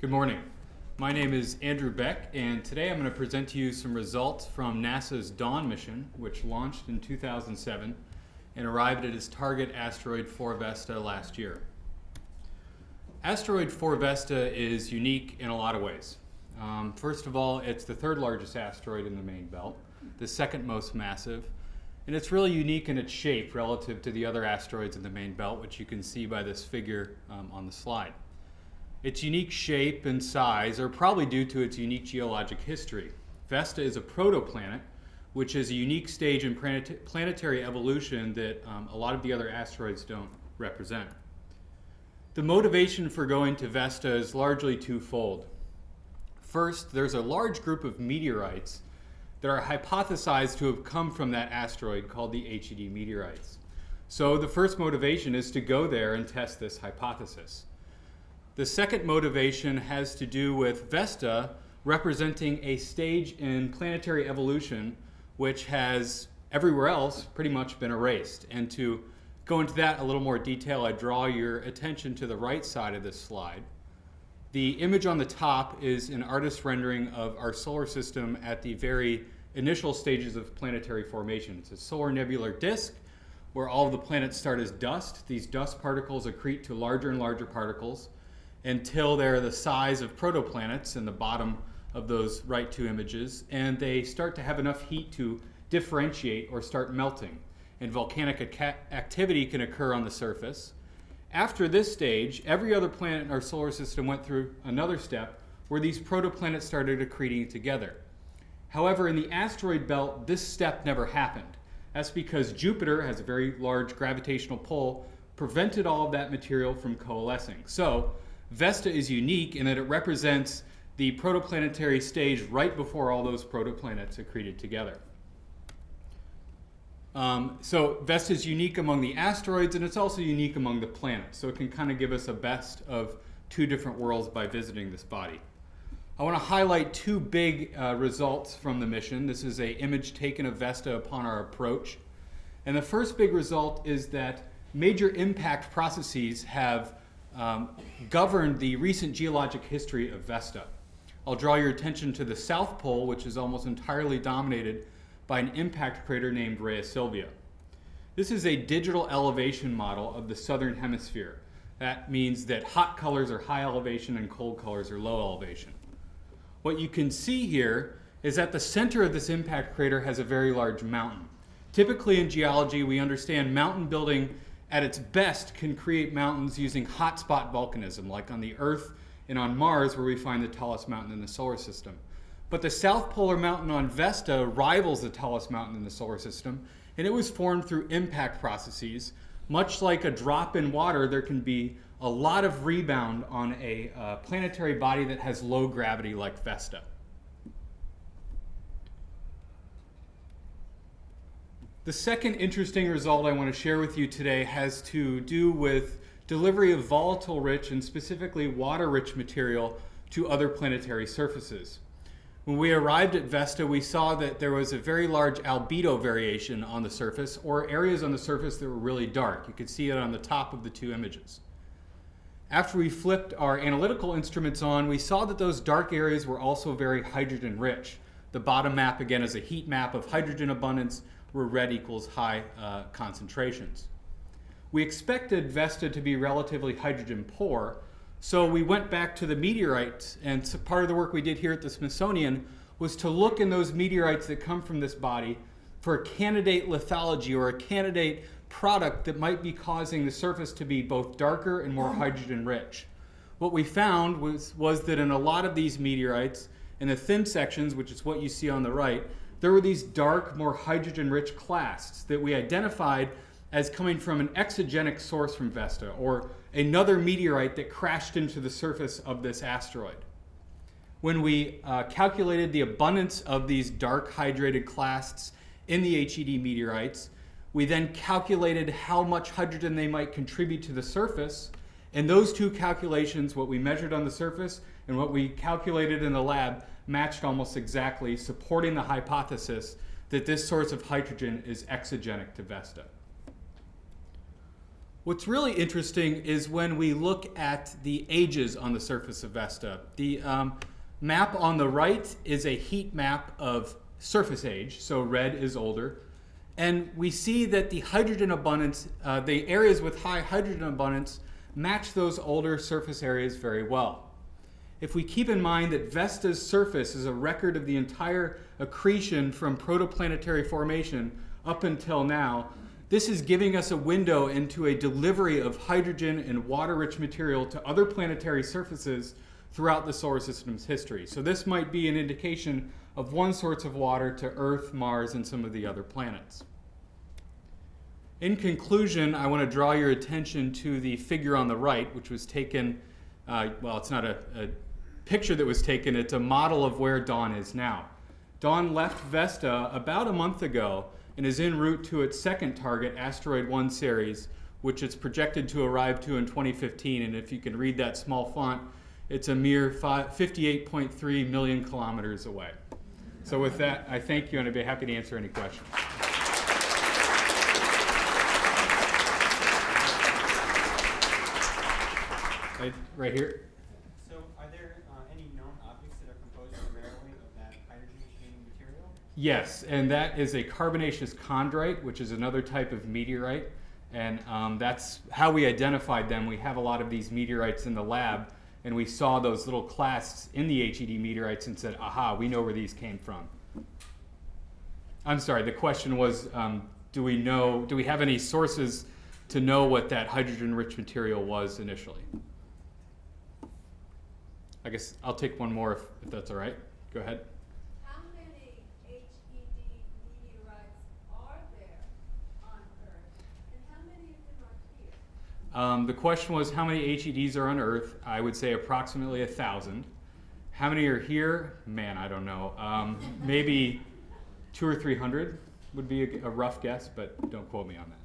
Good morning. My name is Andrew Beck, and today I'm going to present to you some results from NASA's Dawn mission, which launched in 2007 and arrived at its target asteroid 4 Vesta last year. Asteroid 4 Vesta is unique in a lot of ways. First of all, it's the third largest asteroid in the main belt, the second most massive, and it's really unique in its shape relative to the other asteroids in the main belt, which you can see by this figure on the slide. Its unique shape and size are probably due to its unique geologic history. Vesta is a protoplanet, which is a unique stage in planetary evolution that a lot of the other asteroids don't represent. The motivation for going to Vesta is largely twofold. First, there's a large group of meteorites that are hypothesized to have come from that asteroid called the HED meteorites. So the first motivation is to go there and test this hypothesis. The second motivation has to do with Vesta representing a stage in planetary evolution which has everywhere else pretty much been erased. And to go into that a little more detail, I draw your attention to the right side of this slide. The image on the top is an artist's rendering of our solar system at the very initial stages of planetary formation. It's a solar nebular disk where all of the planets start as dust. These dust particles accrete to larger and larger particles until they're the size of protoplanets in the bottom of those right two images, and they start to have enough heat to differentiate or start melting. And volcanic activity can occur on the surface. After this stage, every other planet in our solar system went through another step where these protoplanets started accreting together. However, in the asteroid belt, this step never happened. That's because Jupiter has a very large gravitational pull, prevented all of that material from coalescing. So Vesta is unique in that it represents the protoplanetary stage right before all those protoplanets accreted together. So Vesta is unique among the asteroids, and it's also unique among the planets. So it can kind of give us a best of two different worlds by visiting this body. I want to highlight two big results from the mission. This is an image taken of Vesta upon our approach. And the first big result is that major impact processes have governed the recent geologic history of Vesta. I'll draw your attention to the South Pole, which is almost entirely dominated by an impact crater named Rhea Silvia. This is a digital elevation model of the southern hemisphere. That means that hot colors are high elevation and cold colors are low elevation. What you can see here is that the center of this impact crater has a very large mountain. Typically in geology, we understand mountain building at its best can create mountains using hotspot volcanism, like on the Earth and on Mars, where we find the tallest mountain in the solar system. But the South Polar Mountain on Vesta rivals the tallest mountain in the solar system, and it was formed through impact processes. Much like a drop in water, there can be a lot of rebound on a planetary body that has low gravity like Vesta. The second interesting result I want to share with you today has to do with delivery of volatile-rich and specifically water-rich material to other planetary surfaces. When we arrived at Vesta, we saw that there was a very large albedo variation on the surface, or areas on the surface that were really dark. You could see it on the top of the two images. After we flipped our analytical instruments on, we saw that those dark areas were also very hydrogen-rich. The bottom map, again, is a heat map of hydrogen abundance, where red equals high concentrations. We expected Vesta to be relatively hydrogen poor, so we went back to the meteorites, and so part of the work we did here at the Smithsonian was to look in those meteorites that come from this body for a candidate lithology or a candidate product that might be causing the surface to be both darker and more hydrogen rich. What we found was that in a lot of these meteorites, in the thin sections, which is what you see on the right, there were these dark, more hydrogen-rich clasts that we identified as coming from an exogenic source from Vesta, or another meteorite that crashed into the surface of this asteroid. When we calculated the abundance of these dark hydrated clasts in the HED meteorites, we then calculated how much hydrogen they might contribute to the surface, and those two calculations, what we measured on the surface and what we calculated in the lab, matched almost exactly, supporting the hypothesis that this source of hydrogen is exogenic to Vesta. What's really interesting is when we look at the ages on the surface of Vesta. The map on the right is a heat map of surface age, so red is older. And we see that the hydrogen abundance, the areas with high hydrogen abundance, match those older surface areas very well. If we keep in mind that Vesta's surface is a record of the entire accretion from protoplanetary formation up until now, this is giving us a window into a delivery of hydrogen and water-rich material to other planetary surfaces throughout the solar system's history. So this might be an indication of one source of water to Earth, Mars, and some of the other planets. In conclusion, I want to draw your attention to the figure on the right, which was taken, well, it's not a picture that was taken, it's a model of where Dawn is now. Dawn left Vesta about a month ago and is en route to its second target, Asteroid 1 Ceres, which it's projected to arrive to in 2015. And if you can read that small font, it's a mere 58.3 million kilometers away. So with that, I thank you, and I'd be happy to answer any questions. Right here. So are there any known objects that are composed primarily of that hydrogen-containing material? Yes, and that is a carbonaceous chondrite, which is another type of meteorite. And that's how we identified them. We have a lot of these meteorites in the lab, and we saw those little clasts in the HED meteorites and said, aha, we know where these came from. I'm sorry, the question was, do we have any sources to know what that hydrogen-rich material was initially? I guess I'll take one more if that's all right. Go ahead. How many HED meteorites are there on Earth, and how many of them are here? The question was how many HEDs are on Earth. I would say approximately 1,000. How many are here? Man, I don't know. Maybe 200 or 300 would be a rough guess, but don't quote me on that.